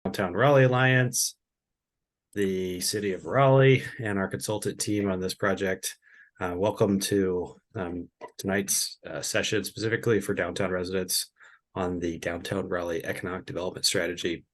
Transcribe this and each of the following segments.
Downtown Raleigh Alliance, the city of Raleigh, and our consultant team on this project. Welcome to tonight's session specifically for downtown residents on the Downtown Raleigh Economic Development Strategy.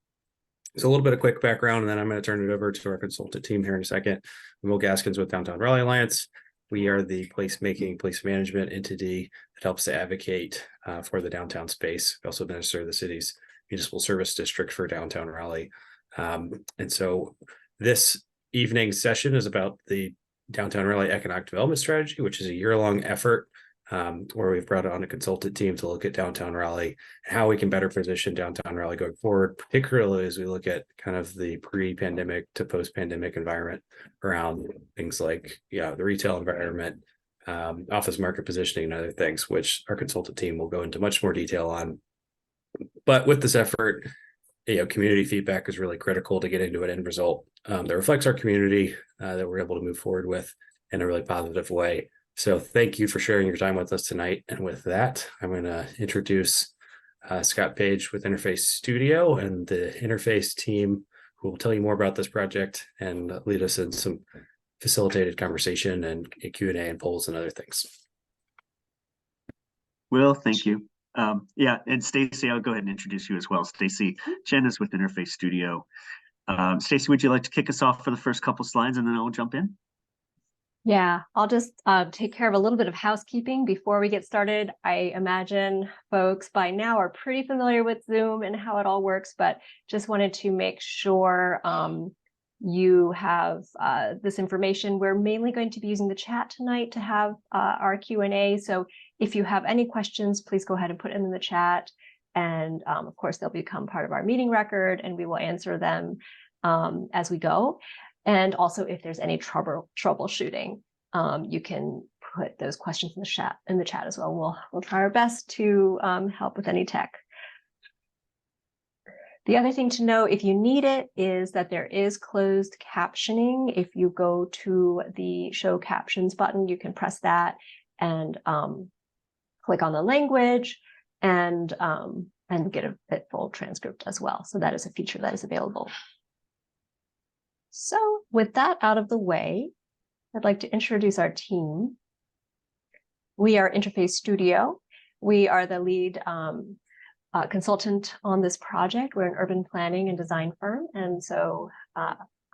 So a little bit of quick background, and then I'm going to turn it over to our consultant team here in a second. I'm Will Gaskins with Downtown Raleigh Alliance. We are the placemaking, place management entity that helps to advocate for the downtown space. We also administer the city's municipal service district for downtown Raleigh. And so this evening's session is about the Downtown Raleigh Economic Development Strategy, which is a year-long effort where we've brought on a consultant team to look at downtown Raleigh and how we can better position downtown Raleigh going forward, particularly as we look at kind of the pre-pandemic to post-pandemic environment around things like the retail environment, office market positioning, and other things, which our consultant team will go into much more detail on. But with this effort, community feedback is really critical to get into an end result that reflects our community that we're able to move forward with in a really positive way. So thank you for sharing your time with us tonight. And with that, I'm going to introduce Scott Page with Interface Studio and the Interface team, who will tell you more about this project and lead us in some facilitated conversation and Q&A and polls and other things. Will, thank you. And Stacy, I'll go ahead and introduce you as well. Stacy Chen is with Interface Studio. Stacy, would you like to kick us off for the first couple slides, and then I'll jump in? Yeah, I'll just take care of a little bit of housekeeping before we get started. I imagine folks by now are pretty familiar with Zoom and how it all works, but just wanted to make sure you have this information. We're mainly going to be using the chat tonight to have our Q&A. So if you have any questions, please go ahead and put them in the chat. And of course, they'll become part of our meeting record and we will answer them as we go. And also, if there's any troubleshooting, you can put those questions in the chat as well. We'll try our best to help with any tech. The other thing to know, if you need it, is that there is closed captioning. If you go to the Show Captions button, you can press that and click on the language and get a full transcript as well. So that is a feature that is available. So with that out of the way, I'd like to introduce our team. We are Interface Studio. We are the lead consultant on this project. We're an urban planning and design firm. And so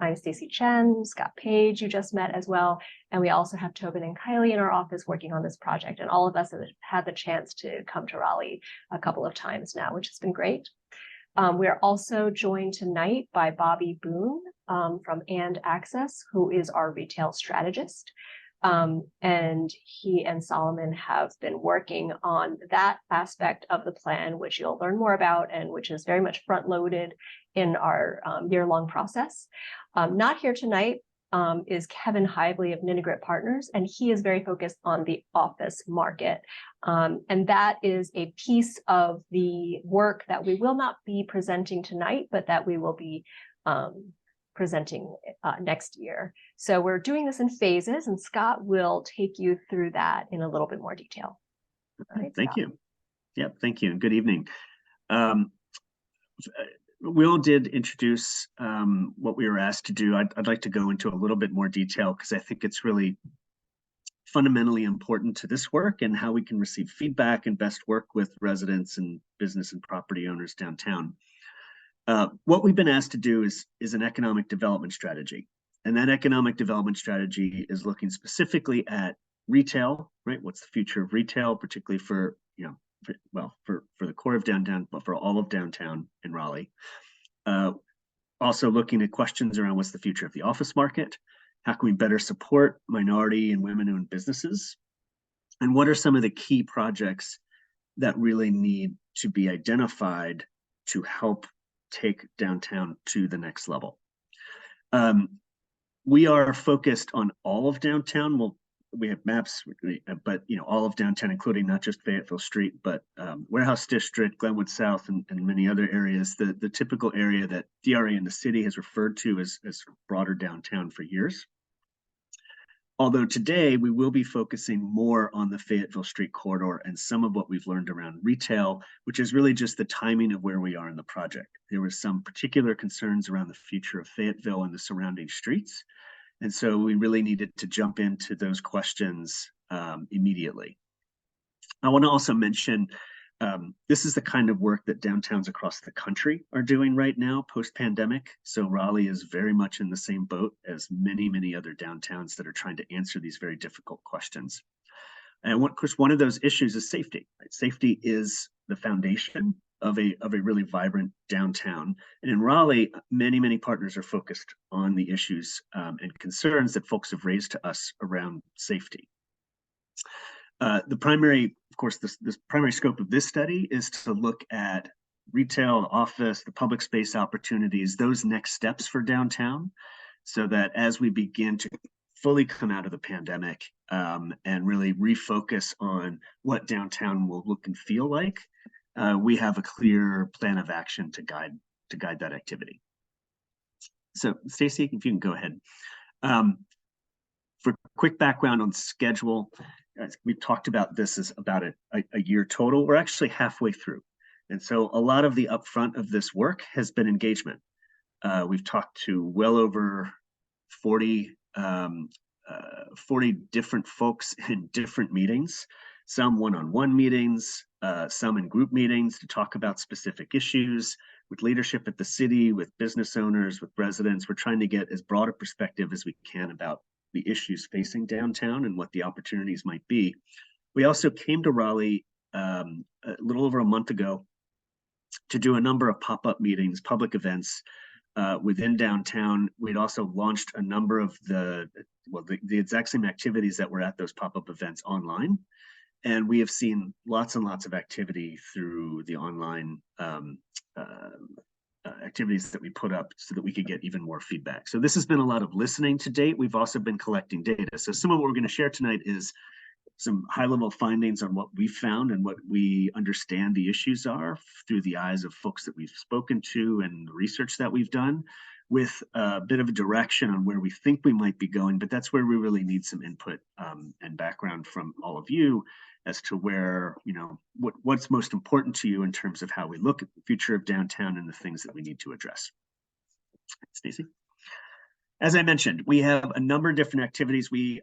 I'm Stacy Chen, Scott Page, you just met as well. And we also have Tobin and Kylie in our office working on this project. And all of us have had the chance to come to Raleigh a couple of times now, which has been great. We are also joined tonight by Bobby Boone from And Access, who is our retail strategist. And he and Solomon have been working on that aspect of the plan, which you'll learn more about and which is very much front-loaded in our year-long process. Not here tonight is Kevin Hively of Ninigrit Partners, and he is very focused on the office market. And that is a piece of the work that we will not be presenting tonight, but that we will be presenting next year. So we're doing this in phases, and Scott will take you through that in a little bit more detail. Right, thank you. Yeah, thank you, and good evening. Will did introduce what we were asked to do. I'd like to go into a little bit more detail because I think it's really fundamentally important to this work and how we can receive feedback and best work with residents and business and property owners downtown. What we've been asked to do is an economic development strategy. And that economic development strategy is looking specifically at retail, right? What's the future of retail, particularly for the core of downtown, but for all of downtown in Raleigh. Also looking at questions around what's the future of the office market? How can we better support minority and women-owned businesses? And what are some of the key projects that really need to be identified to help take downtown to the next level? We are focused on all of downtown. We have maps, but all of downtown, including not just Fayetteville Street, but Warehouse District, Glenwood South, and many other areas. The typical area that DRA in the city has referred to as broader downtown for years. Although today we will be focusing more on the Fayetteville Street corridor and some of what we've learned around retail, which is really just the timing of where we are in the project. There were some particular concerns around the future of Fayetteville and the surrounding streets. And so we really needed to jump into those questions immediately. I want to also mention this is the kind of work that downtowns across the country are doing right now post-pandemic. So Raleigh is very much in the same boat as many, many other downtowns that are trying to answer these very difficult questions. And of course, one of those issues is safety. Right? Safety is the foundation of a really vibrant downtown. And in Raleigh, many, many partners are focused on the issues and concerns that folks have raised to us around safety. The primary, of course, this primary scope of this study is to look at retail, office, the public space opportunities, those next steps for downtown, so that as we begin to fully come out of the pandemic and really refocus on what downtown will look and feel like, we have a clear plan of action to guide that activity. So, Stacy, if you can go ahead. For quick background on schedule, we've talked about this as about a year total. We're actually halfway through. And so a lot of the upfront of this work has been engagement. We've talked to well over 40 different folks in different meetings, some one-on-one meetings, some in group meetings to talk about specific issues with leadership at the city, with business owners, with residents. We're trying to get as broad a perspective as we can about the issues facing downtown and what the opportunities might be. We also came to Raleigh a little over a month ago to do a number of pop-up meetings, public events within downtown. We'd also launched a number of the exact same activities that were at those pop-up events online. And we have seen lots and lots of activity through the online activities that we put up so that we could get even more feedback. So this has been a lot of listening to date. We've also been collecting data. So some of what we're going to share tonight is some high-level findings on what we found and what we understand the issues are through the eyes of folks that we've spoken to and the research that we've done, with a bit of a direction on where we think we might be going. But that's where we really need some input and background from all of you as to where, what's most important to you in terms of how we look at the future of downtown and the things that we need to address. Stacy? As I mentioned, we have a number of different activities. They've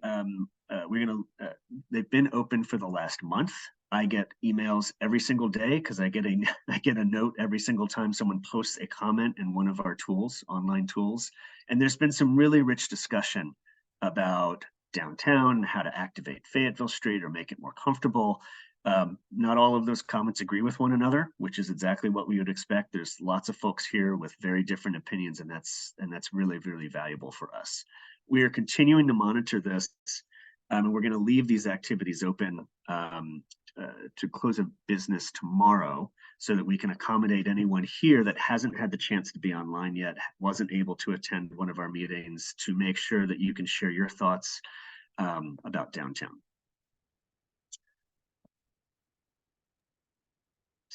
been open for the last month. I get emails every single day because I get a note every single time someone posts a comment in one of our tools, online tools. And there's been some really rich discussion about downtown, how to activate Fayetteville Street or make it more comfortable. Not all of those comments agree with one another, which is exactly what we would expect. There's lots of folks here with very different opinions, and that's really, really valuable for us. We are continuing to monitor this, and we're going to leave these activities open to close of business tomorrow so that we can accommodate anyone here that hasn't had the chance to be online yet, wasn't able to attend one of our meetings, to make sure that you can share your thoughts about downtown.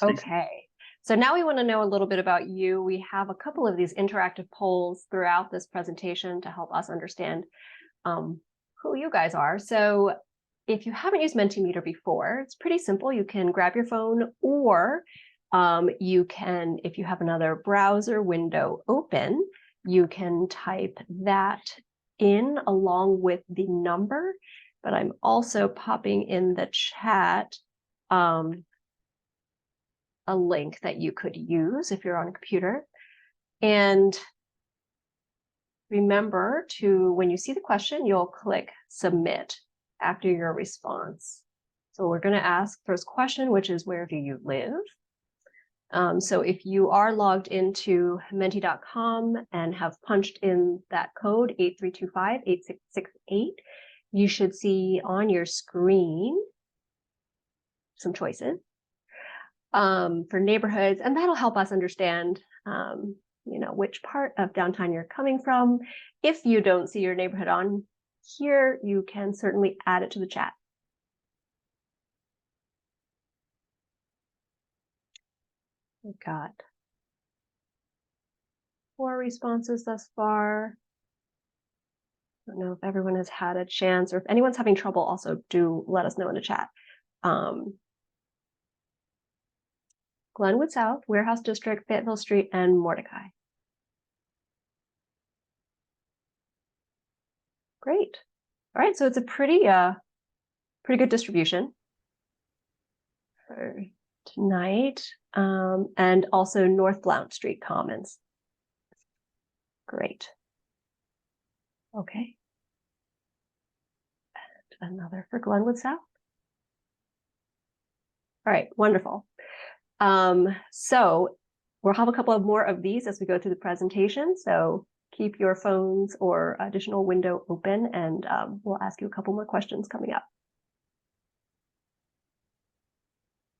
Okay, so now we want to know a little bit about you. We have a couple of these interactive polls throughout this presentation to help us understand who you guys are. So if you haven't used Mentimeter before, it's pretty simple. You can grab your phone, or you can, if you have another browser window open, you can type that in along with the number. But I'm also popping in the chat a link that you could use if you're on a computer. And remember to, when you see the question, you'll click submit after your response. So we're going to ask first question, which is, where do you live? So if you are logged into menti.com and have punched in that code 8325-8668, you should see on your screen some choices for neighborhoods, and that'll help us understand which part of downtown you're coming from. If you don't see your neighborhood on here, you can certainly add it to the chat. We've got 4 responses thus far. I don't know if everyone has had a chance, or if anyone's having trouble, also do let us know in the chat. Glenwood South, Warehouse District, Fayetteville Street, and Mordecai. Great. All right, so it's a pretty good distribution for tonight, and also North Blount Street Commons. Great. Okay. And another for Glenwood South. All right, wonderful. So we'll have a couple of more of these as we go through the presentation. So keep your phones or additional window open, and we'll ask you a couple more questions coming up.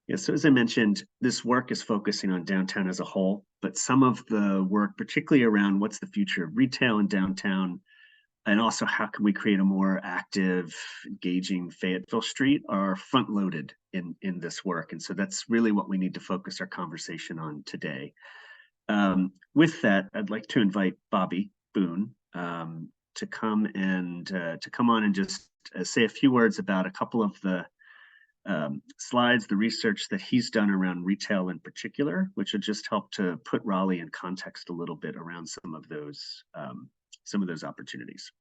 Yeah, so as I mentioned, this work is focusing on downtown as a whole, but some of the work, particularly around what's the future of retail in downtown, and also how can we create a more active, engaging Fayetteville Street, are front-loaded in this work. And so that's really what we need to focus our conversation on today. With that, I'd like to invite Bobby Boone to come on and just say a few words about a couple of the slides, the research that he's done around retail in particular, which will just help to put Raleigh in context a little bit around some of those opportunities.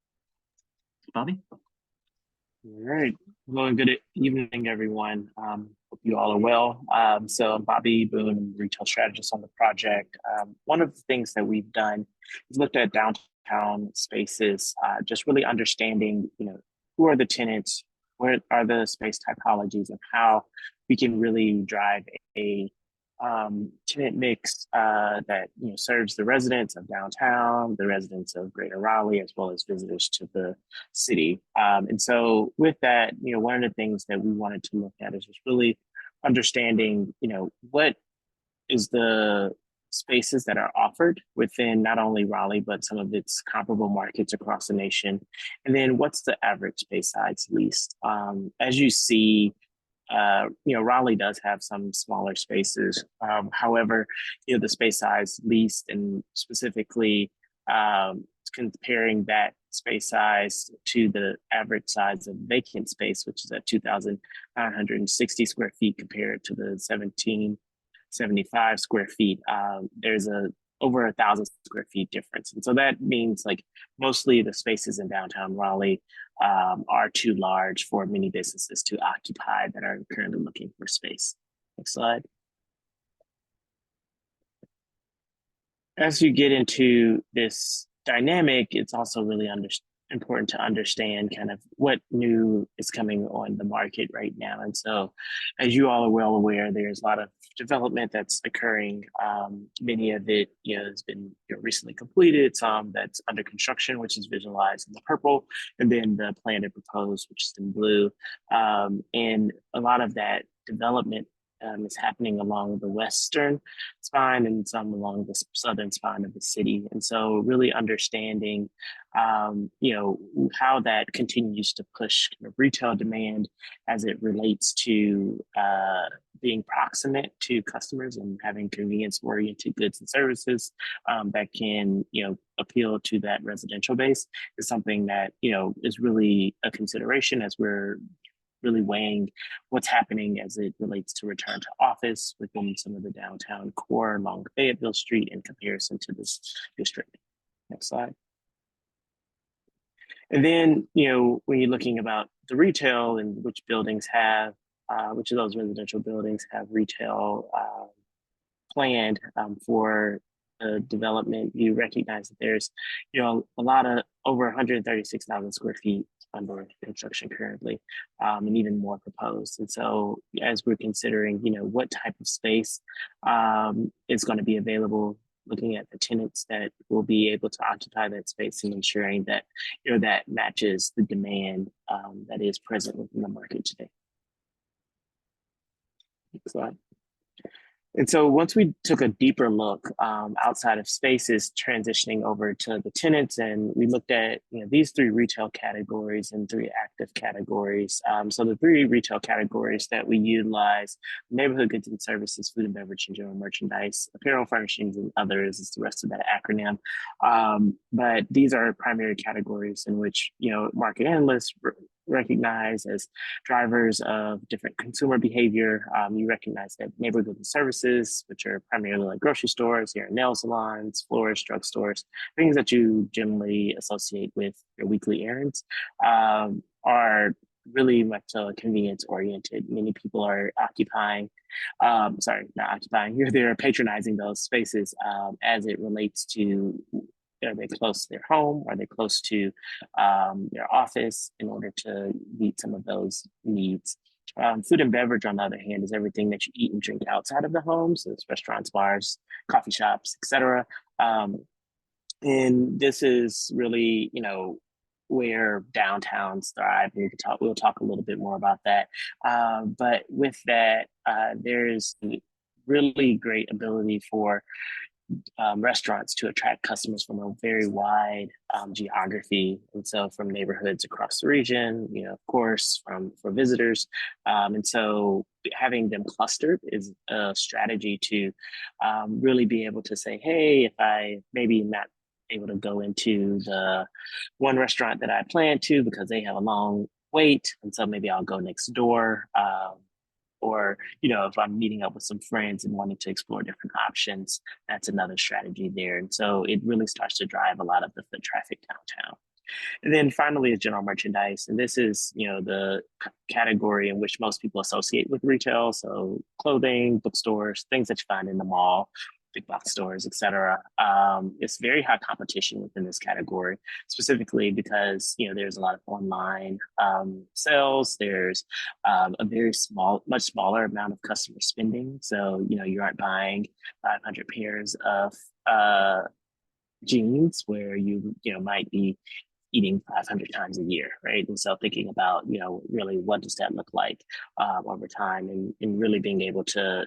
Bobby? All right. Well, good evening, everyone. Hope you all are well. So I'm Bobby Boone, retail strategist on the project. One of the things that we've done is looked at downtown spaces, just really understanding, who are the tenants, what are the space typologies, and how we can really drive a tenant mix that serves the residents of downtown, the residents of Greater Raleigh, as well as visitors to the city. And so with that, one of the things that we wanted to look at is just really understanding, what is the spaces that are offered within not only Raleigh, but some of its comparable markets across the nation. And then what's the average space size leased? As you see, Raleigh does have some smaller spaces. However, the space size leased, and specifically comparing that space size to the average size of vacant space, which is at 2,960 square feet compared to the 1,775 square feet, there's over 1,000 square feet difference. And so that means mostly the spaces in downtown Raleigh are too large for many businesses to occupy that are currently looking for space. Next slide. As you get into this dynamic, it's also really important to understand kind of what new is coming on the market right now. And so, as you all are well aware, there's a lot of development that's occurring. Many of it has been recently completed, some that's under construction, which is visualized in the purple, and then the planned and proposed, which is in blue. And a lot of that development is happening along the western spine and some along the southern spine of the city. And so really understanding, how that continues to push kind of retail demand as it relates to being proximate to customers and having convenience-oriented goods and services that can, appeal to that residential base is something that, is really a consideration as we're really weighing what's happening as it relates to return to office within some of the downtown core along Fayetteville Street in comparison to this district. Next slide. And then, when you're looking about the retail and which buildings have, which of those residential buildings have retail planned for development, you recognize that there's, a lot of over 136,000 square feet under construction currently, and even more proposed. And so as we're considering, what type of space is going to be available, looking at the tenants that will be able to occupy that space and ensuring that, that matches the demand that is present within the market today. Next slide. And so once we took a deeper look outside of spaces, transitioning over to the tenants, and we looked at these three retail categories and three active categories. So the three retail categories that we utilize: neighborhood goods and services, food and beverage and general merchandise, apparel, furnishings, and others is the rest of that acronym. But these are primary categories in which market analysts recognize as drivers of different consumer behavior. You recognize that neighborhood goods and services, which are primarily like grocery stores, your nail salons, florists, drugstores, things that you generally associate with your weekly errands, are really much convenience oriented. Many people are occupying, sorry, not occupying, they're patronizing those spaces as it relates to, are they close to their home? Are they close to their office in order to meet some of those needs? Food and beverage, on the other hand, is everything that you eat and drink outside of the home. So it's restaurants, bars, coffee shops, etc. And this is really, where downtowns thrive. We'll talk a little bit more about that. But with that, there's really great ability for restaurants to attract customers from a very wide geography, and so from neighborhoods across the region, of course, for visitors, and so having them clustered is a strategy to really be able to say, hey, if I maybe not able to go into the one restaurant that I plan to because they have a long wait, and so maybe I'll go next door. Or, if I'm meeting up with some friends and wanting to explore different options, that's another strategy there. And so it really starts to drive a lot of the foot traffic downtown. And then finally is general merchandise. And this is, the category in which most people associate with retail. So clothing, bookstores, things that you find in the mall, big box stores, etc. It's very high competition within this category, specifically because there's a lot of online sales. There's a very much smaller amount of customer spending. So you aren't buying 500 pairs of jeans where you might be eating 500 times a year, right? And so thinking about really what does that look like over time, and really being able to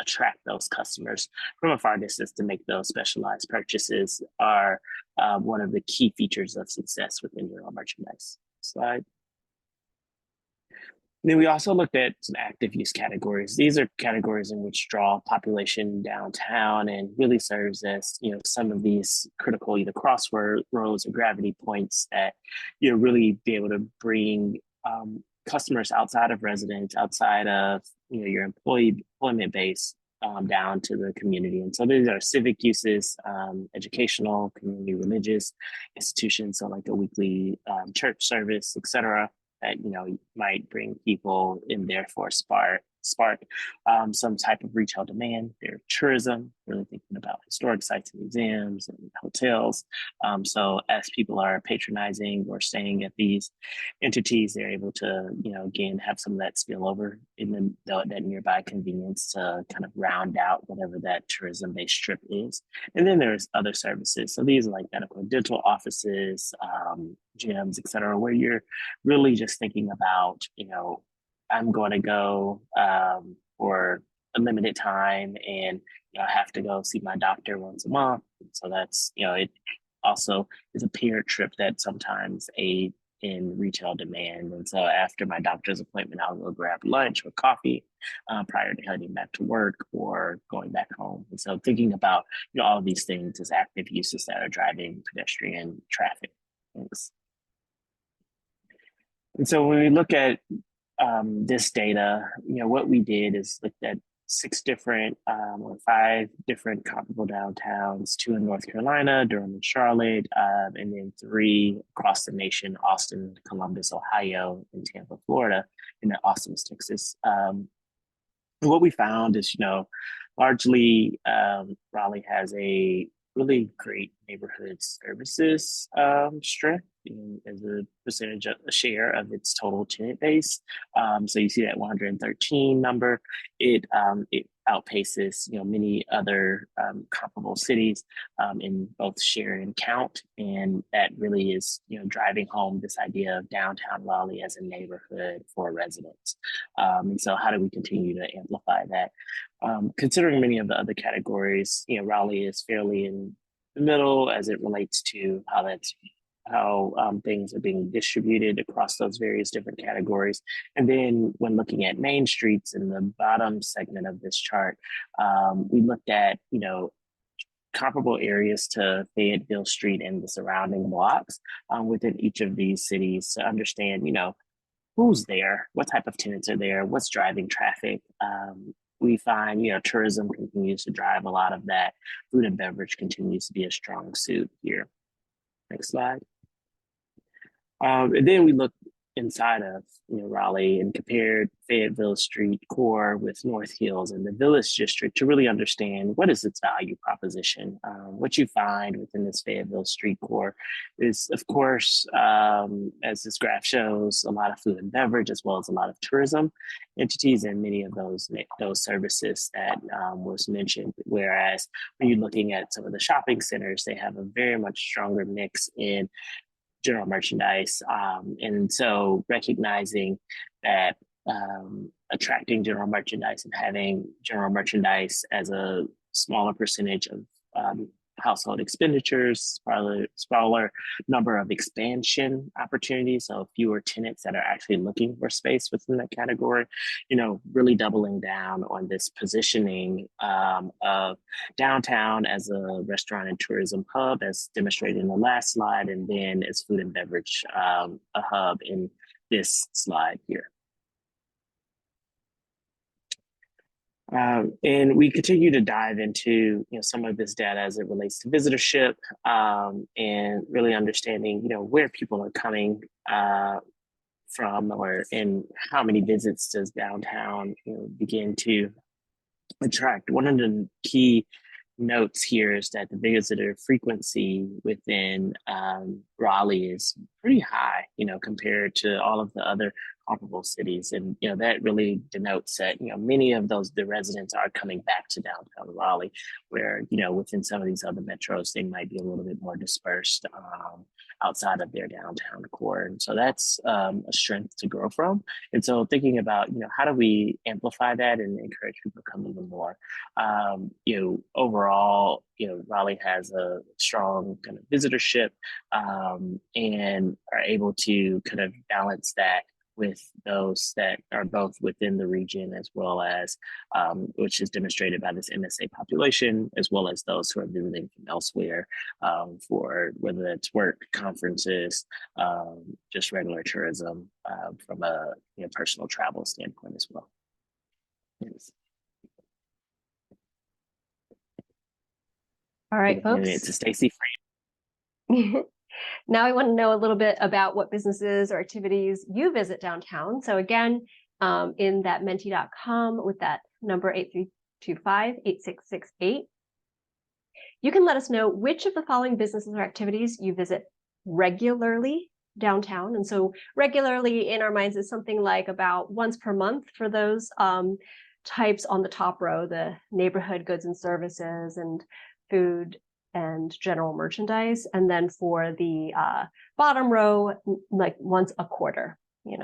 attract those customers from a far distance to make those specialized purchases are one of the key features of success within general merchandise. Slide. And then we also looked at some active use categories. These are categories in which draw population downtown and really serves as some of these critical either crossroads or gravity points that really be able to bring customers outside of residence, outside of your employment base, down to the community. And so these are civic uses, educational, community, religious institutions, so like a weekly church service, etc. That might bring people in there for spark some type of retail demand. There's tourism, really thinking about historic sites and museums and hotels. So as people are patronizing or staying at these entities, they're able to, again, have some of that spillover in that nearby convenience to kind of round out whatever that tourism-based trip is. And then there's other services. So these are like medical and dental offices, gyms, et cetera, where you're really just thinking about, I'm going to go for a limited time, and I have to go see my doctor once a month. So that's it also is a peer trip that sometimes aid in retail demand. And so after my doctor's appointment, I'll go grab lunch or coffee prior to heading back to work or going back home. And so thinking about all of these things as active uses that are driving pedestrian traffic. Thanks. And so when we look at this data, what we did is looked at 6 different or 5 different comparable downtowns, 2 in North Carolina, Durham and Charlotte, and then 3 across the nation: Austin, Columbus, Ohio, and Tampa, Florida, and then Austin, Texas. And what we found is, largely Raleigh has a really great neighborhood services strength as a percentage of a share of its total tenant base. So you see that 113 number. It outpaces, many other comparable cities in both share and count. And that really is, driving home this idea of downtown Raleigh as a neighborhood for residents. And so how do we continue to amplify that? Considering many of the other categories, Raleigh is fairly in the middle as it relates to how things are being distributed across those various different categories. And then when looking at main streets in the bottom segment of this chart, we looked at, comparable areas to Fayetteville Street and the surrounding blocks within each of these cities to understand, who's there, what type of tenants are there, what's driving traffic. We find, tourism continues to drive a lot of that. Food and beverage continues to be a strong suit here. Next slide. And then we look inside of Raleigh and compared Fayetteville Street core with North Hills and the Village District to really understand what is its value proposition. What you find within this Fayetteville Street core is, of course, as this graph shows, a lot of food and beverage as well as a lot of tourism entities and many of those services that was mentioned. Whereas when you're looking at some of the shopping centers, they have a very much stronger mix in general merchandise. And so recognizing that attracting general merchandise and having general merchandise as a smaller percentage of household expenditures, smaller number of expansion opportunities, so fewer tenants that are actually looking for space within that category, really doubling down on this positioning of downtown as a restaurant and tourism hub, as demonstrated in the last slide, and then as food and beverage a hub in this slide here. And we continue to dive into some of this data as it relates to visitorship and really understanding where people are coming from, and how many visits does downtown begin to attract. One of the key notes here is that the visitor frequency within Raleigh is pretty high, compared to all of the other comparable cities. And, that really denotes that, many of the residents are coming back to downtown Raleigh, where, within some of these other metros, they might be a little bit more dispersed outside of their downtown core. And so that's a strength to grow from. And so thinking about, how do we amplify that and encourage people to come even more? Overall, Raleigh has a strong kind of visitorship and are able to kind of balance that with those that are both within the region as well as, which is demonstrated by this MSA population, as well as those who are visiting from elsewhere for whether that's work, conferences, just regular tourism from a personal travel standpoint as well. Yes. All right, folks. It's a Stacy Free. Now I want to know a little bit about what businesses or activities you visit downtown. So again, in that menti.com with that number 8325-8668, you can let us know which of the following businesses or activities you visit regularly downtown. And so regularly in our minds is something like about once per month for those types on the top row, the neighborhood goods and services and food and general merchandise. And then for the bottom row, like once a quarter,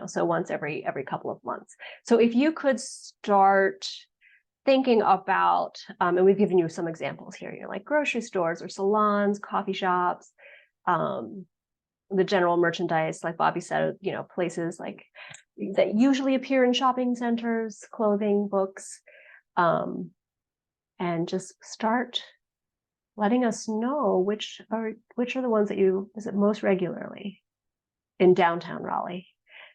so once every couple of months. So if you could start thinking about, and we've given you some examples here, like grocery stores or salons, coffee shops, the general merchandise, like Bobby said, places like that usually appear in shopping centers, clothing, books, and just start letting us know which are the ones that you visit most regularly in downtown Raleigh.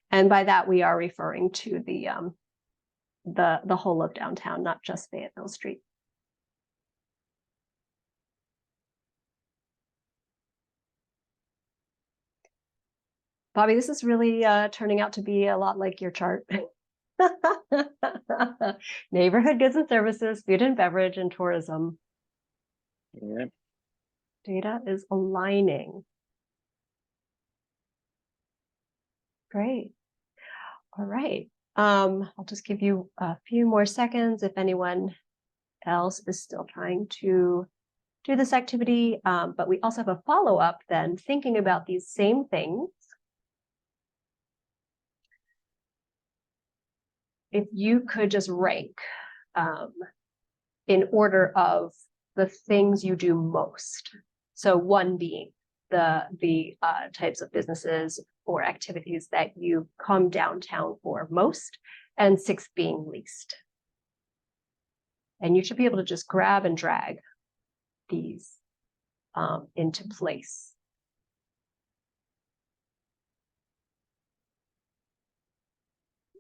And by that, we are referring to the whole of downtown, not just Fayetteville Street. Bobby, this is really turning out to be a lot like your chart. Neighborhood goods and services, food and beverage, and tourism. Yeah. Data is aligning. Great. All right. I'll just give you a few more seconds if anyone else is still trying to do this activity, but we also have a follow-up then thinking about these same things. If you could just rank in order of the things you do most. So 1 being the types of businesses or activities that you come downtown for most, and 6 being least. And you should be able to just grab and drag these into place.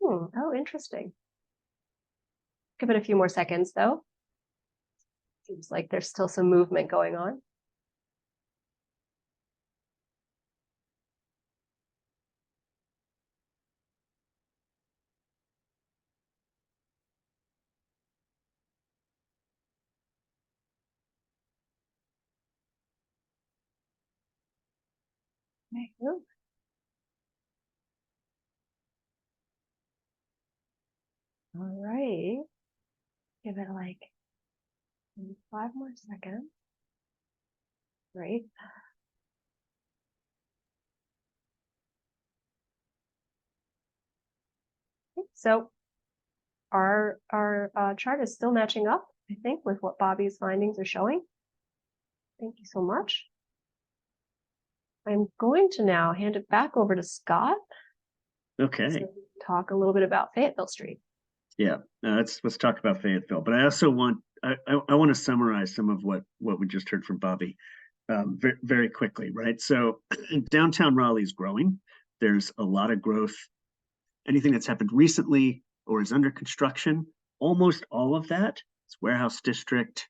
Oh, interesting. Give it a few more seconds though. Seems like there's still some movement going on. Okay. All right. Give it like 5 more seconds. Great. So our chart is still matching up, I think, with what Bobby's findings are showing. Thank you so much. I'm going to now hand it back over to Scott. Okay. So talk a little bit about Fayetteville Street. Yeah, let's talk about Fayetteville. But I also want to summarize some of what we just heard from Bobby very, very quickly, right? So downtown Raleigh is growing. There's a lot of growth. Anything that's happened recently or is under construction, almost all of that is Warehouse District,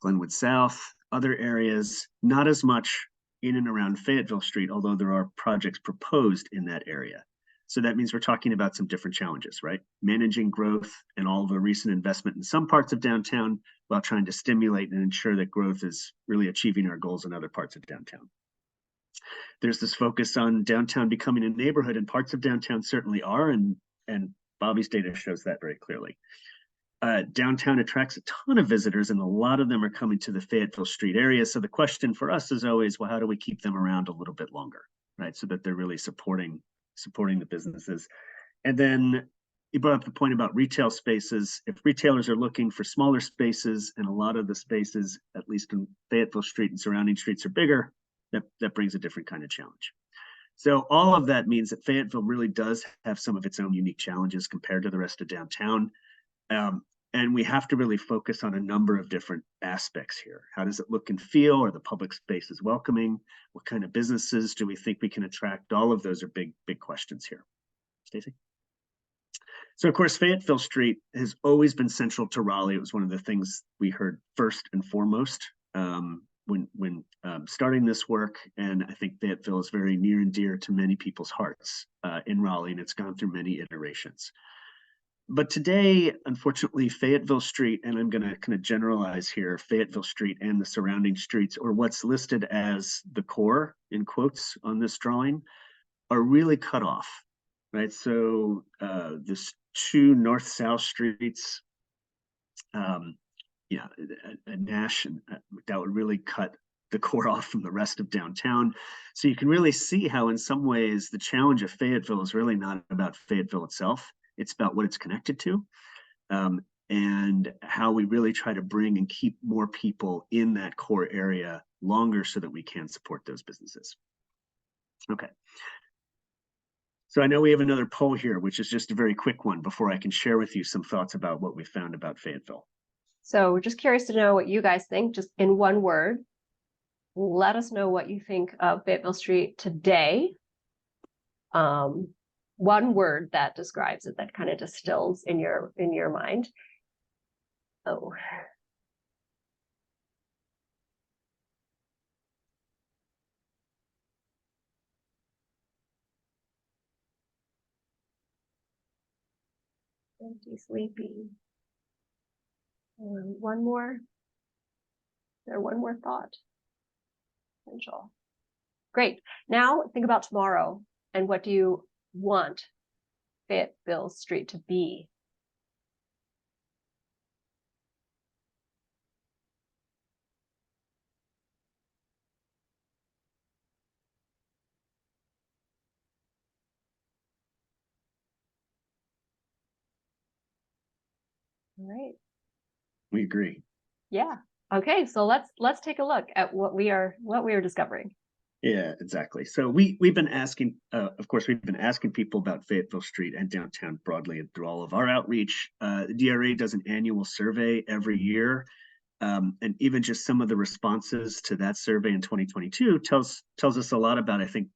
Glenwood South, other areas, not as much in and around Fayetteville Street, although there are projects proposed in that area. So that means we're talking about some different challenges, right? Managing growth and all of the recent investment in some parts of downtown while trying to stimulate and ensure that growth is really achieving our goals in other parts of downtown. There's this focus on downtown becoming a neighborhood, and parts of downtown certainly are, and Bobby's data shows that very clearly. Downtown attracts a ton of visitors, and a lot of them are coming to the Fayetteville Street area. So the question for us is always, well, how do we keep them around a little bit longer, right? So that they're really supporting the businesses. And then you brought up the point about retail spaces. If retailers are looking for smaller spaces, and a lot of the spaces, at least in Fayetteville Street and surrounding streets, are bigger, that brings a different kind of challenge. So all of that means that Fayetteville really does have some of its own unique challenges compared to the rest of downtown. And we have to really focus on a number of different aspects here. How does it look and feel? Are the public spaces welcoming? What kind of businesses do we think we can attract? All of those are big questions here. Stacey? So of course, Fayetteville Street has always been central to Raleigh. It was one of the things we heard first and foremost when starting this work. And I think Fayetteville is very near and dear to many people's hearts in Raleigh, and it's gone through many iterations. But today, unfortunately, Fayetteville Street, and I'm going to kind of generalize here, Fayetteville Street and the surrounding streets, or what's listed as the core, in quotes, on this drawing, are really cut off, right? So this 2 north-south streets, yeah, a Nash, and that would really cut the core off from the rest of downtown. So you can really see how, in some ways, the challenge of Fayetteville is really not about Fayetteville itself. It's about what it's connected to, and how we really try to bring and keep more people in that core area longer so that we can support those businesses. Okay. So I know we have another poll here, which is just a very quick one before I can share with you some thoughts about what we found about Fayetteville. So we're just curious to know what you guys think, just in one word. Let us know what you think of Fayetteville Street today. One word that describes it, that kind of distills in your mind. Oh. Empty, sleepy. One more. There, one more thought. Potential. Great. Now think about tomorrow, and what do you want Fayetteville Street to be? All right. We agree. Yeah. Okay. So let's take a look at what we are discovering. Yeah, exactly. So we've been asking, of course, we've been asking people about Fayetteville Street and downtown broadly and through all of our outreach. The DRA does an annual survey every year. And even just some of the responses to that survey in 2022 tells us a lot about, I think,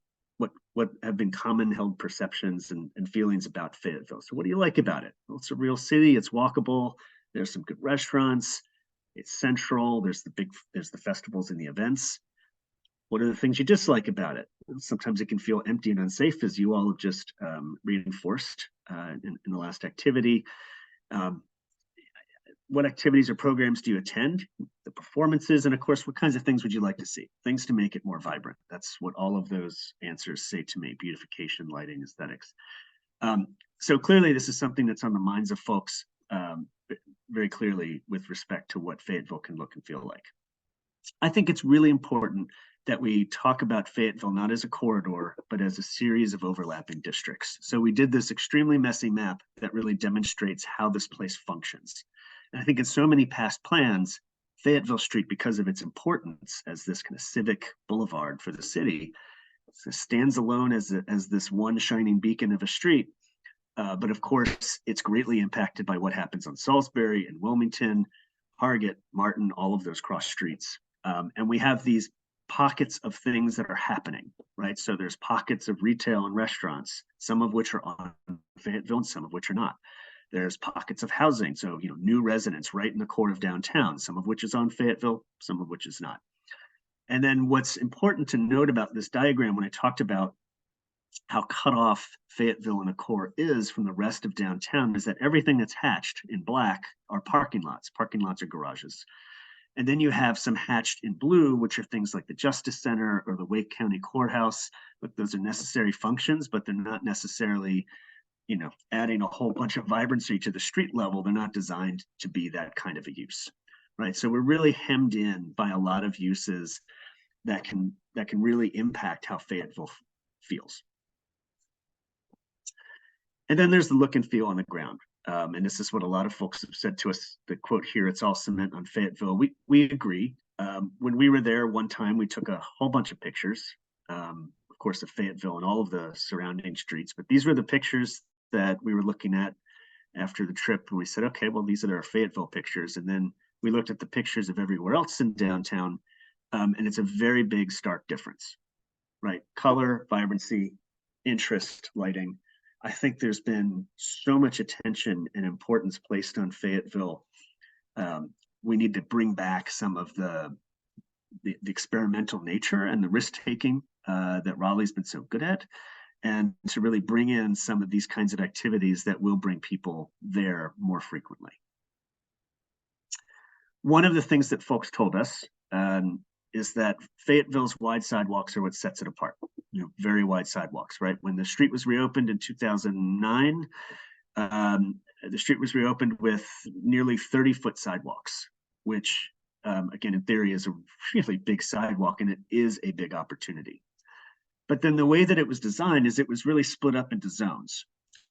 what have been common held perceptions and feelings about Fayetteville. So what do you like about it? Well, it's a real city, it's walkable, there's some good restaurants, it's central, there's the festivals and the events. What are the things you dislike about it? Sometimes it can feel empty and unsafe, as you all have just reinforced in the last activity. What activities or programs do you attend, the performances, and of course, what kinds of things would you like to see? Things to make it more vibrant. That's what all of those answers say to me: beautification, lighting, aesthetics. So clearly, this is something that's on the minds of folks very clearly with respect to what Fayetteville can look and feel like. I think it's really important that we talk about Fayetteville not as a corridor, but as a series of overlapping districts. So we did this extremely messy map that really demonstrates how this place functions. And I think in so many past plans, Fayetteville Street, because of its importance as this kind of civic boulevard for the city, stands alone as this one shining beacon of a street. But of course, it's greatly impacted by what happens on Salisbury and Wilmington, Hargett, Martin, all of those cross streets. And we have these pockets of things that are happening, right? So there's pockets of retail and restaurants, some of which are on Fayetteville and some of which are not. There's pockets of housing, so new residents right in the core of downtown, some of which is on Fayetteville, some of which is not. And then what's important to note about this diagram when I talked about how cut off Fayetteville in the core is from the rest of downtown is that everything that's hatched in black are parking lots. Parking lots are garages. And then you have some hatched in blue, which are things like the Justice Center or the Wake County Courthouse. But those are necessary functions, but they're not necessarily adding a whole bunch of vibrancy to the street level. They're not designed to be that kind of a use, right? So we're really hemmed in by a lot of uses that can really impact how Fayetteville feels. And then there's the look and feel on the ground. And this is what a lot of folks have said to us, the quote here, "It's all cement on Fayetteville." We agree. When we were there one time, we took a whole bunch of pictures, of course, of Fayetteville and all of the surrounding streets. But these were the pictures that we were looking at after the trip. And we said, okay, well, these are our Fayetteville pictures. And then we looked at the pictures of everywhere else in downtown. And it's a very big, stark difference, right? Color, vibrancy, interest, lighting. I think there's been so much attention and importance placed on Fayetteville. We need to bring back some of the experimental nature and the risk-taking that Raleigh's been so good at, and to really bring in some of these kinds of activities that will bring people there more frequently. One of the things that folks told us is that Fayetteville's wide sidewalks are what sets it apart. Very wide sidewalks, right? When the street was reopened in 2009, the street was reopened with nearly 30-foot sidewalks, which again, in theory, is a really big sidewalk, and it is a big opportunity. But then the way that it was designed is it was really split up into zones.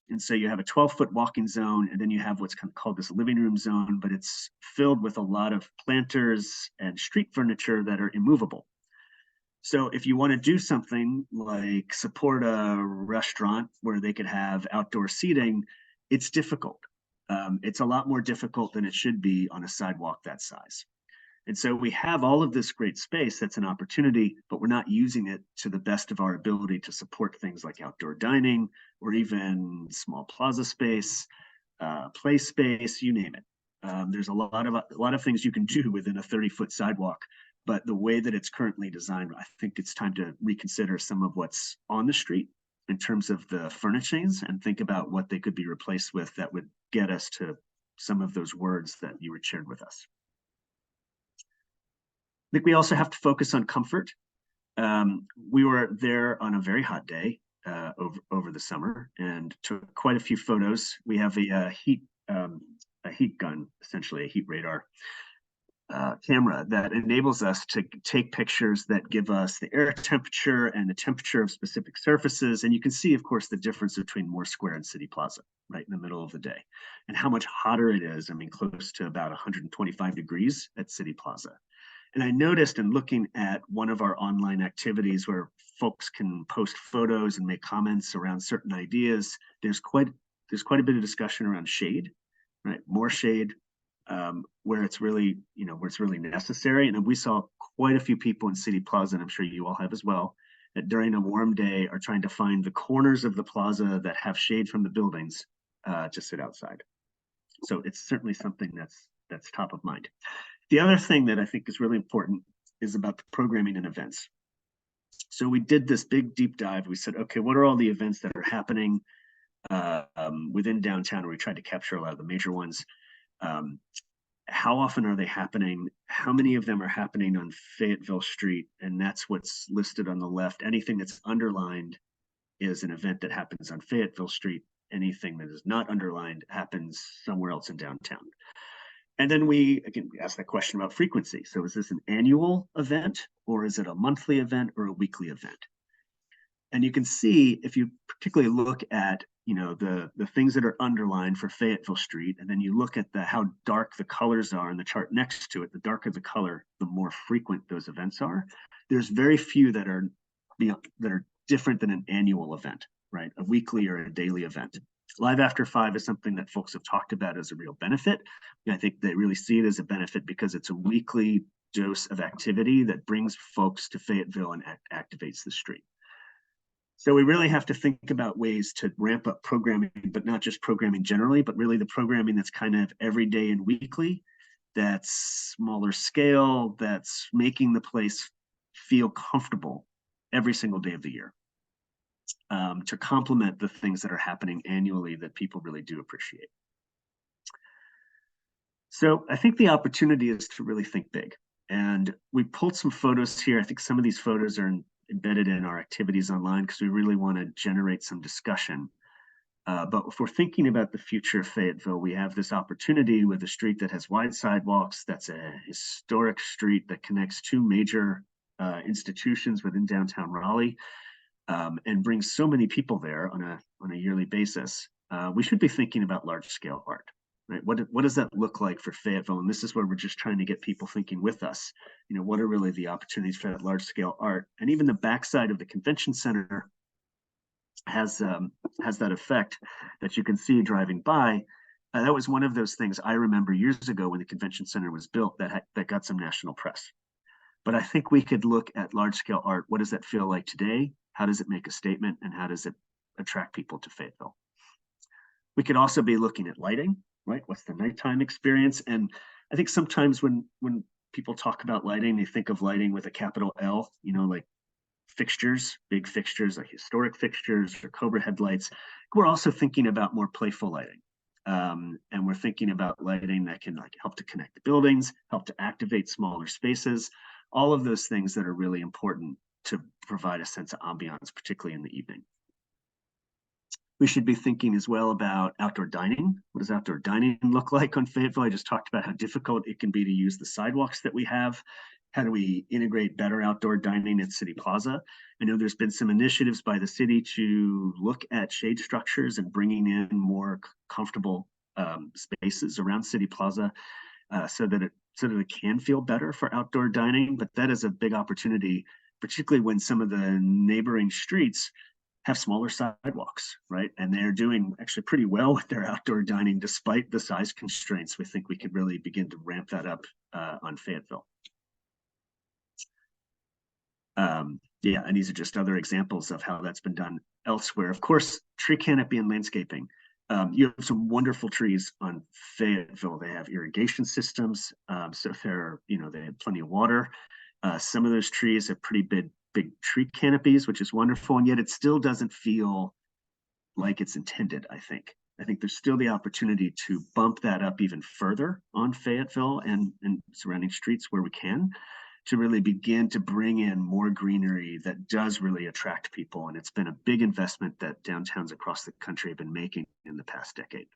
And so you have a 12-foot walking zone, and then you have what's kind of called this living room zone, but it's filled with a lot of planters and street furniture that are immovable. So if you want to do something like support a restaurant where they could have outdoor seating, it's difficult. It's a lot more difficult than it should be on a sidewalk that size. And so we have all of this great space that's an opportunity, but we're not using it to the best of our ability to support things like outdoor dining or even small plaza space, play space, you name it. There's a lot of things you can do within a 30-foot sidewalk, but the way that it's currently designed, I think it's time to reconsider some of what's on the street in terms of the furnishings and think about what they could be replaced with that would get us to some of those words that you had shared with us. I think we also have to focus on comfort. We were there on a very hot day over the summer and took quite a few photos. We have a heat gun, essentially a heat radar. camera that enables us to take pictures that give us the air temperature and the temperature of specific surfaces. And you can see, of course, the difference between Moore Square and City Plaza right in the middle of the day, and how much hotter it is. I mean, close to about 125 degrees at City Plaza. And I noticed in looking at one of our online activities where folks can post photos and make comments around certain ideas, there's quite a bit of discussion around shade, right? More shade, where it's really, where it's really necessary. And we saw quite a few people in City Plaza, and I'm sure you all have as well, that during a warm day are trying to find the corners of the plaza that have shade from the buildings to sit outside. So it's certainly something that's top of mind. The other thing that I think is really important is about the programming and events. So we did this big deep dive. We said, okay, what are all the events that are happening within downtown? We tried to capture a lot of the major ones. How often are they happening? How many of them are happening on Fayetteville Street? And that's what's listed on the left. Anything that's underlined is an event that happens on Fayetteville Street. Anything that is not underlined happens somewhere else in downtown. And then we asked that question about frequency. So is this an annual event, or is it a monthly event or a weekly event? And you can see, if you particularly look at the things that are underlined for Fayetteville Street, and then you look at how dark the colors are in the chart next to it, the darker the color, the more frequent those events are. There's very few that are different than an annual event, right? A weekly or a daily event. Live After 5 is something that folks have talked about as a real benefit. And I think they really see it as a benefit because it's a weekly dose of activity that brings folks to Fayetteville and activates the street. So we really have to think about ways to ramp up programming, but not just programming generally, but really the programming that's kind of everyday and weekly, that's smaller scale, that's making the place feel comfortable every single day of the year, to complement the things that are happening annually that people really do appreciate. So I think the opportunity is to really think big. And we pulled some photos here. I think some of these photos are embedded in our activities online because we really want to generate some discussion. But if we're thinking about the future of Fayetteville, we have this opportunity with a street that has wide sidewalks. That's a historic street that connects two major institutions within downtown Raleigh, and brings so many people there on a yearly basis. We should be thinking about large scale art. Right? What does that look like for Fayetteville? And this is where we're just trying to get people thinking with us. What are really the opportunities for that large scale art? And even the backside of the convention center has that effect that you can see driving by. That was one of those things I remember years ago when the convention center was built that got some national press. But I think we could look at large scale art. What does that feel like today? How does it make a statement? And how does it attract people to Fayetteville? We could also be looking at lighting. Right? What's the nighttime experience? And I think sometimes when people talk about lighting, they think of lighting with a capital L, like fixtures, big fixtures, like historic fixtures or Cobra headlights. We're also thinking about more playful lighting. And we're thinking about lighting that can help to connect the buildings, help to activate smaller spaces, all of those things that are really important to provide a sense of ambiance, particularly in the evening. We should be thinking as well about outdoor dining. What does outdoor dining look like on Fayetteville? I just talked about how difficult it can be to use the sidewalks that we have. How do we integrate better outdoor dining at City Plaza? I know there's been some initiatives by the city to look at shade structures and bringing in more comfortable spaces around City Plaza so that it can feel better for outdoor dining. But that is a big opportunity, particularly when some of the neighboring streets have smaller sidewalks, right? And they're doing actually pretty well with their outdoor dining despite the size constraints. We think we could really begin to ramp that up on Fayetteville. Yeah, and these are just other examples of how that's been done elsewhere. Of course, tree canopy and landscaping. You have some wonderful trees on Fayetteville. They have irrigation systems, so they have plenty of water. Some of those trees have pretty big tree canopies, which is wonderful, and yet it still doesn't feel like it's intended. I think there's still the opportunity to bump that up even further on Fayetteville and surrounding streets where we can, to really begin to bring in more greenery that does really attract people. And it's been a big investment that downtowns across the country have been making in the past decade.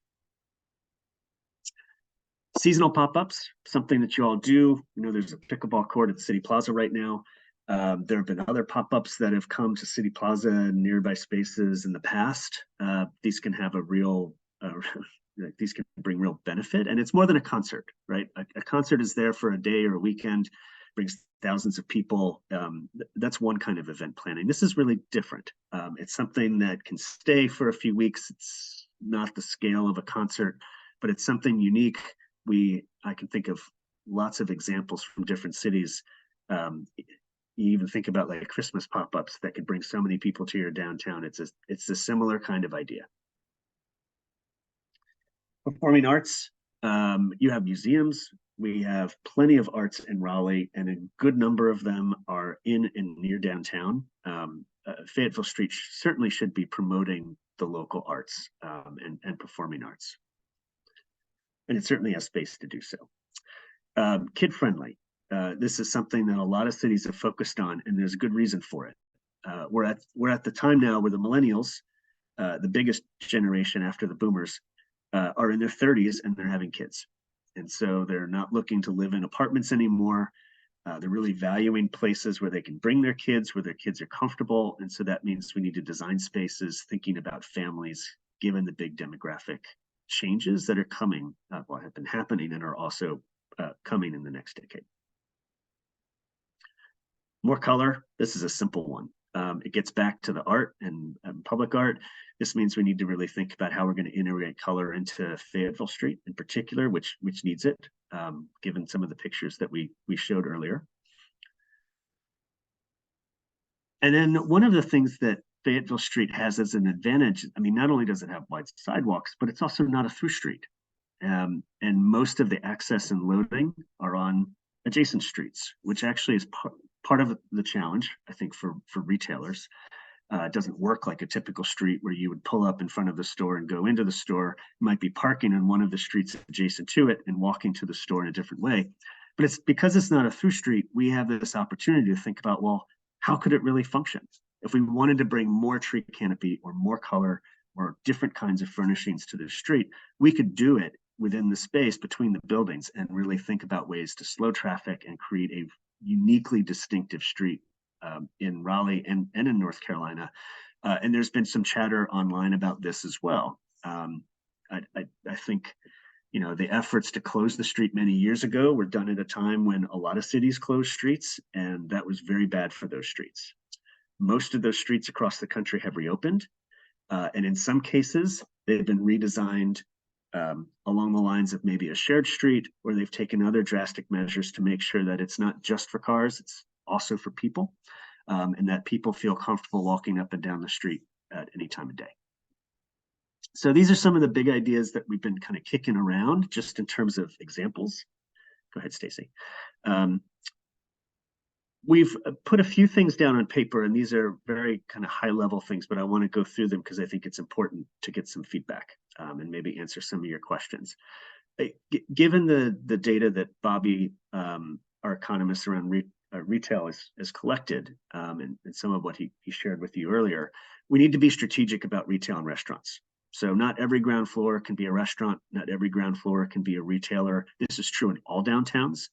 Seasonal pop-ups, something that you all do. You know, there's a pickleball court at City Plaza right now. There have been other pop-ups that have come to City Plaza and nearby spaces in the past. These can have a real, these can bring real benefit. And it's more than a concert, right? A concert is there for a day or a weekend, brings thousands of people. That's one kind of event planning. This is really different. It's something that can stay for a few weeks. It's not the scale of a concert, but it's something unique. I can think of lots of examples from different cities. You even think about like Christmas pop-ups that could bring so many people to your downtown. It's a similar kind of idea. Performing arts, you have museums. We have plenty of arts in Raleigh, and a good number of them are in and near downtown. Fayetteville Street certainly should be promoting the local arts and performing arts. And it certainly has space to do so. Kid-friendly. This is something that a lot of cities have focused on, and there's a good reason for it. We're at the time now where the millennials, the biggest generation after the boomers, are in their 30s and they're having kids. And so they're not looking to live in apartments anymore. They're really valuing places where they can bring their kids, where their kids are comfortable. And so that means we need to design spaces thinking about families, given the big demographic changes that are coming, well, have been happening and are also coming in the next decade. More color. This is a simple one. It gets back to the art and public art. This means we need to really think about how we're going to integrate color into Fayetteville Street in particular, which needs it, given some of the pictures that we showed earlier. And then one of the things that Fayetteville Street has as an advantage, I mean, not only does it have wide sidewalks, but it's also not a through street. And most of the access and loading are on adjacent streets, which actually is part of the challenge, I think, for retailers. It doesn't work like a typical street where you would pull up in front of the store and go into the store. You might be parking on one of the streets adjacent to it and walking to the store in a different way. But it's because it's not a through street, we have this opportunity to think about, well, how could it really function? If we wanted to bring more tree canopy or more color or different kinds of furnishings to the street, we could do it within the space between the buildings and really think about ways to slow traffic and create a uniquely distinctive street in Raleigh and in North Carolina. And there's been some chatter online about this as well. I think, you know, the efforts to close the street many years ago were done at a time when a lot of cities closed streets, and that was very bad for those streets. Most of those streets across the country have reopened, and in some cases, they've been redesigned along the lines of maybe a shared street, or they've taken other drastic measures to make sure that it's not just for cars, it's also for people, and that people feel comfortable walking up and down the street at any time of day. So these are some of the big ideas that we've been kind of kicking around just in terms of examples. Go ahead, Stacy. We've put a few things down on paper, and these are very kind of high level things, but I want to go through them because I think it's important to get some feedback and maybe answer some of your questions. Given the data that Bobby, our economist around retail has collected, and some of what he shared with you earlier, we need to be strategic about retail and restaurants. So not every ground floor can be a restaurant, not every ground floor can be a retailer. This is true in all downtowns.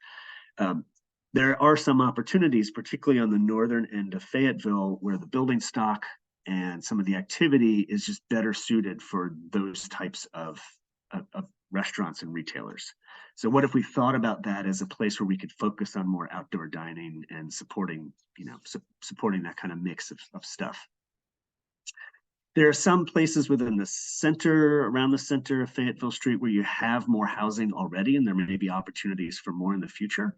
There are some opportunities, particularly on the northern end of Fayetteville, where the building stock and some of the activity is just better suited for those types of restaurants and retailers. So what if we thought about that as a place where we could focus on more outdoor dining and supporting, you know, supporting that kind of mix of stuff? There are some places within the center, around the center of Fayetteville Street, where you have more housing already, and there may be opportunities for more in the future.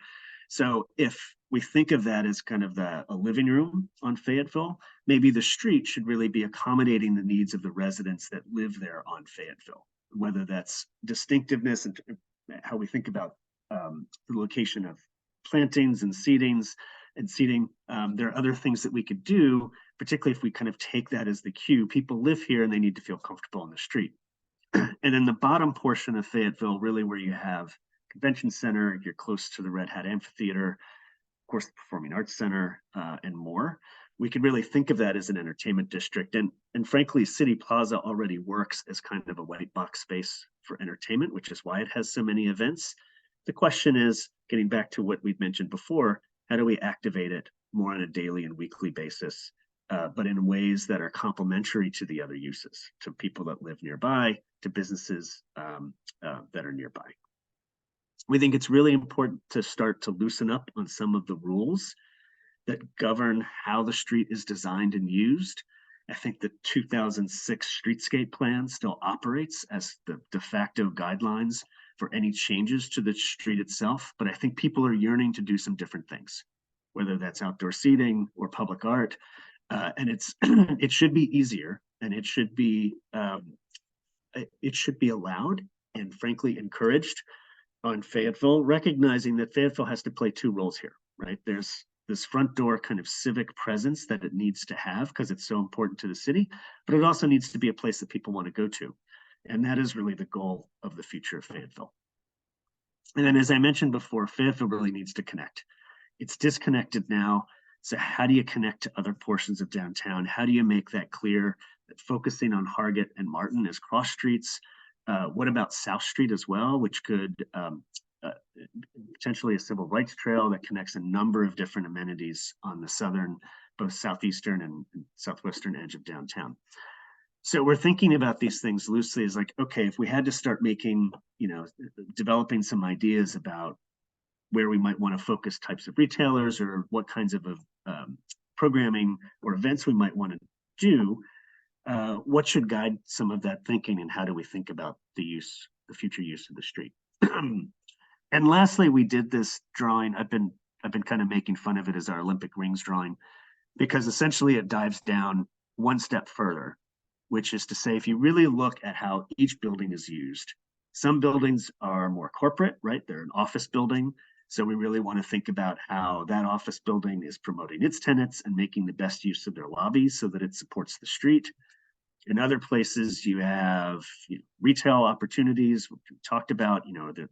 So if we think of that as kind of a living room on Fayetteville, maybe the street should really be accommodating the needs of the residents that live there on Fayetteville, whether that's distinctiveness and how we think about the location of plantings and seating. There are other things that we could do, particularly if we kind of take that as the cue. People live here and they need to feel comfortable on the street. And then the bottom portion of Fayetteville, really where you have Convention Center, you're close to the Red Hat Amphitheater, of course, the Performing Arts Center, and more. we could really think of that as an entertainment district. And frankly, City Plaza already works as kind of a white box space for entertainment, which is why it has so many events. The question is, getting back to what we've mentioned before, how do we activate it more on a daily and weekly basis, but in ways that are complementary to the other uses, to people that live nearby, to businesses that are nearby. We think it's really important to start to loosen up on some of the rules that govern how the street is designed and used. I think the 2006 streetscape plan still operates as the de facto guidelines for any changes to the street itself, but I think people are yearning to do some different things, whether that's outdoor seating or public art, and it should be easier, and it should be allowed and frankly encouraged on Fayetteville, recognizing that Fayetteville has to play two roles here, right? There's this front door kind of civic presence that it needs to have because it's so important to the city, but it also needs to be a place that people want to go to. And that is really the goal of the future of Fayetteville. And then, as I mentioned before, Fayetteville really needs to connect. It's disconnected now. So how do you connect to other portions of downtown? How do you make that clear that focusing on Hargett and Martin as cross streets? What about South Street as well, which could potentially a civil rights trail that connects a number of different amenities on the southern, both southeastern and southwestern edge of downtown. So we're thinking about these things loosely as like, okay, if we had to start making, developing some ideas about where we might want to focus types of retailers or what kinds of programming or events we might want to do, what should guide some of that thinking, and how do we think about the future use of the street? And lastly, we did this drawing. I've been kind of making fun of it as our Olympic rings drawing, because essentially it dives down one step further, which is to say, if you really look at how each building is used, some buildings are more corporate, right? They're an office building. So we really want to think about how that office building is promoting its tenants and making the best use of their lobbies so that it supports the street. In other places, you have retail opportunities, which we talked about,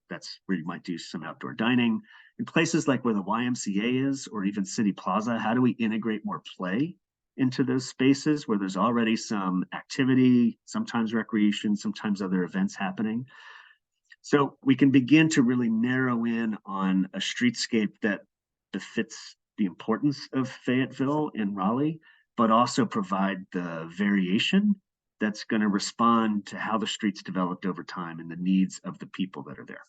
that's where you might do some outdoor dining. In places like where the YMCA is, or even City Plaza, how do we integrate more play into those spaces where there's already some activity, sometimes recreation, sometimes other events happening? So we can begin to really narrow in on a streetscape that befits the importance of Fayetteville and Raleigh, but also provide the variation that's going to respond to how the streets developed over time and the needs of the people that are there.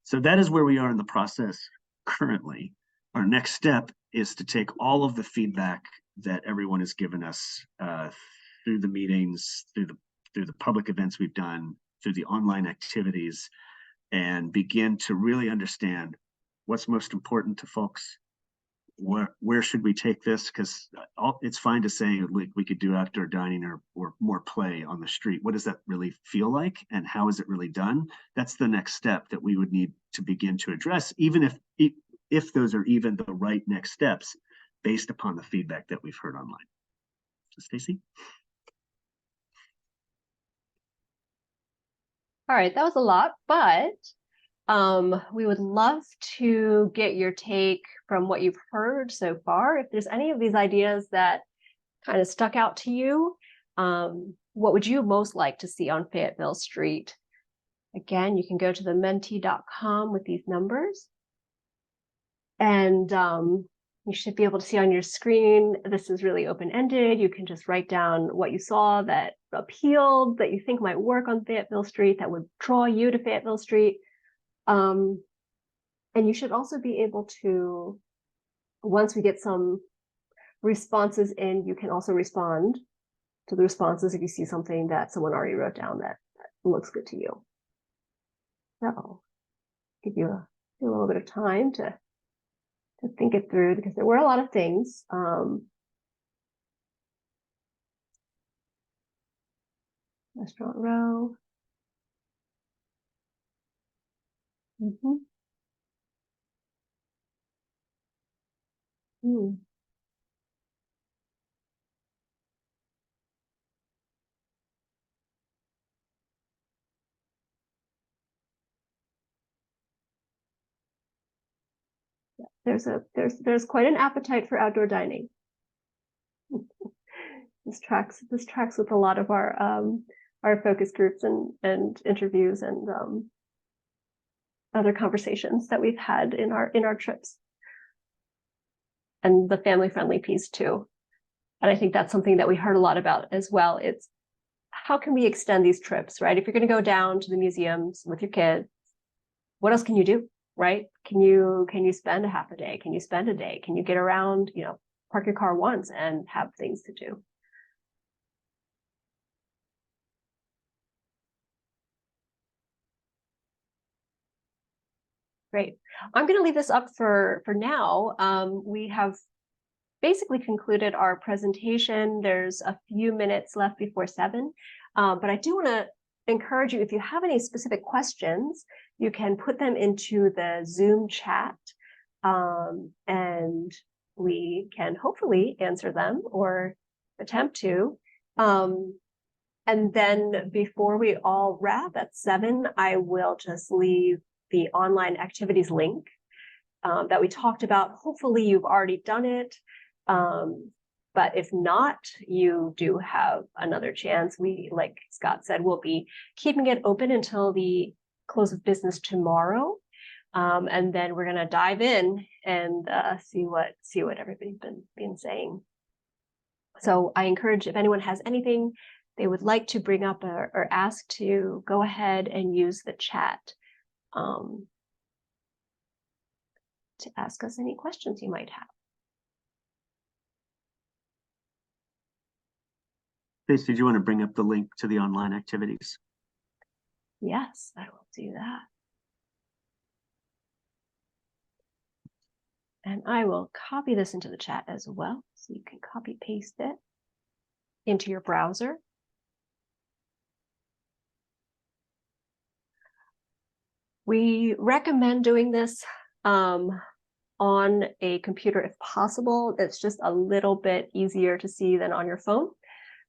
So that is where we are in the process currently. Our next step is to take all of the feedback that everyone has given us through the meetings, through the public events we've done, through the online activities, and begin to really understand what's most important to folks. Where should we take this? Because it's fine to say we could do outdoor dining or more play on the street. What does that really feel like, and how is it really done? That's the next step that we would need to begin to address, even if those are even the right next steps based upon the feedback that we've heard online. So, Stacy? All right, that was a lot, but we would love to get your take from what you've heard so far. If there's any of these ideas that kind of stuck out to you, what would you most like to see on Fayetteville Street? Again, you can go to the menti.com with these numbers, and you should be able to see on your screen, this is really open-ended. You can just write down what you saw that appealed, that you think might work on Fayetteville Street, that would draw you to Fayetteville Street. And you should also be able to, once we get some responses in, you can also respond to the responses if you see something that someone already wrote down that looks good to you. So give you a little bit of time to think it through, because there were a lot of things. Restaurant row. Mm-hmm. Mm. there's quite an appetite for outdoor dining. This tracks with a lot of our focus groups and interviews and other conversations that we've had in our trips, and the family friendly piece too. And I think that's something that we heard a lot about as well. It's how can we extend these trips, right? If you're going to go down to the museums with your kids, what else can you do, right? Can you spend a half a day? Can you spend a day? Can you get around, park your car once and have things to do? Great. I'm going to leave this up for now. We have basically concluded our presentation. There's a few minutes left before 7, but I do want to encourage you, if you have any specific questions, you can put them into the Zoom chat, and we can hopefully answer them or attempt to. And then before we all wrap at 7, I will just leave the online activities link that we talked about. Hopefully you've already done it. But if not, you do have another chance. We, like Scott said, will be keeping it open until the close of business tomorrow. And then we're going to dive in and see what everybody's been saying. So I encourage, if anyone has anything they would like to bring up or ask, to go ahead and use the chat to ask us any questions you might have. Paige, did you want to bring up the link to the online activities? Yes, I will do that. And I will copy this into the chat as well, so you can copy paste it into your browser. We recommend doing this on a computer if possible. It's just a little bit easier to see than on your phone.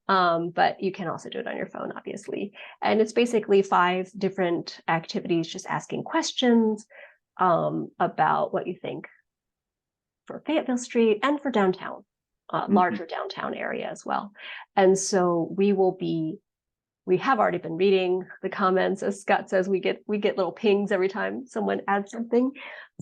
But you can also do it on your phone, obviously. And it's basically 5 different activities, just asking questions about what you think for Fayetteville Street and for downtown, larger downtown area as well. And so we have already been reading the comments. As Scott says, we get little pings every time someone adds something.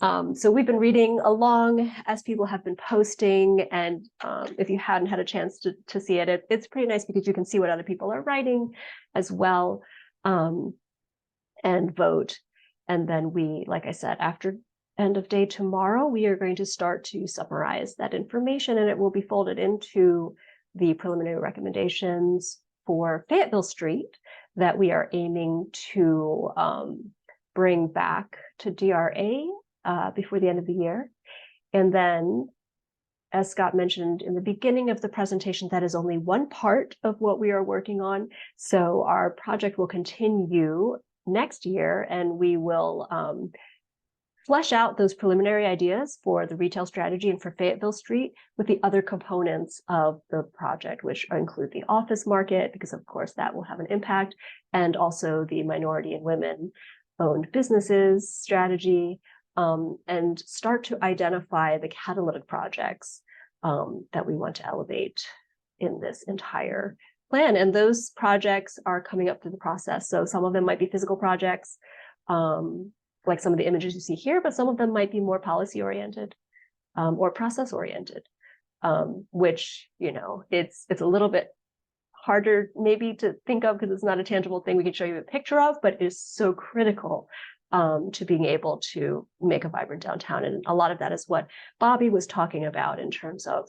So we've been reading along as people have been posting, and if you hadn't had a chance to see it, it's pretty nice because you can see what other people are writing as well, and vote. And then we, like I said, after end of day tomorrow, we are going to start to summarize that information, and it will be folded into the preliminary recommendations for Fayetteville Street that we are aiming to bring back to DRA before the end of the year. And then, as Scott mentioned in the beginning of the presentation, that is only one part of what we are working on. So our project will continue next year, and we will flesh out those preliminary ideas for the retail strategy and for Fayetteville Street with the other components of the project, which include the office market, because of course that will have an impact, and also the minority and women-owned businesses strategy, and start to identify the catalytic projects that we want to elevate in this entire plan. And those projects are coming up through the process. So some of them might be physical projects, like some of the images you see here, but some of them might be more policy oriented or process oriented, which, it's a little bit harder maybe to think of because it's not a tangible thing we can show you a picture of, but is so critical to being able to make a vibrant downtown. And a lot of that is what Bobby was talking about in terms of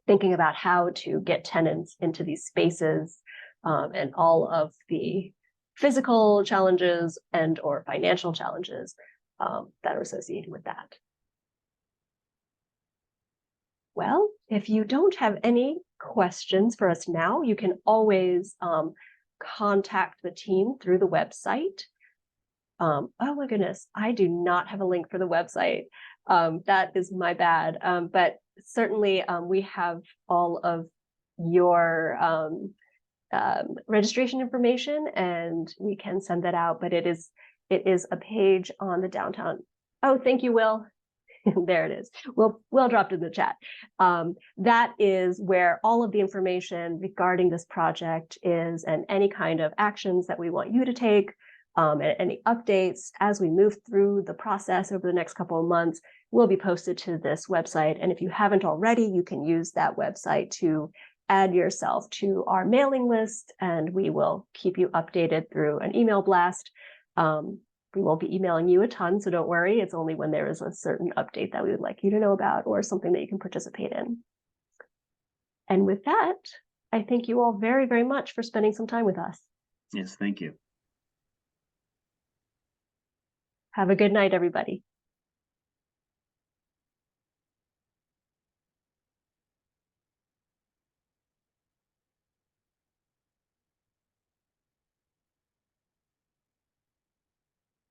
thinking about how to get tenants into these spaces, and all of the physical challenges and or financial challenges that are associated with that. Well, if you don't have any questions for us now, you can always contact the team through the website. Oh my goodness, I do not have a link for the website. That is my bad. But certainly we have all of your registration information, and we can send that out. But it is a page on the downtown. Oh, thank you, Will. There it is. We'll drop it in the chat. That is where all of the information regarding this project is, and any kind of actions that we want you to take, and any updates as we move through the process over the next couple of months will be posted to this website. And if you haven't already, you can use that website to add yourself to our mailing list, and we will keep you updated through an email blast. We won't be emailing you a ton, so don't worry. It's only when there is a certain update that we would like you to know about, or something that you can participate in. And with that, I thank you all very, very much for spending some time with us. Yes, thank you. Have a good night, everybody.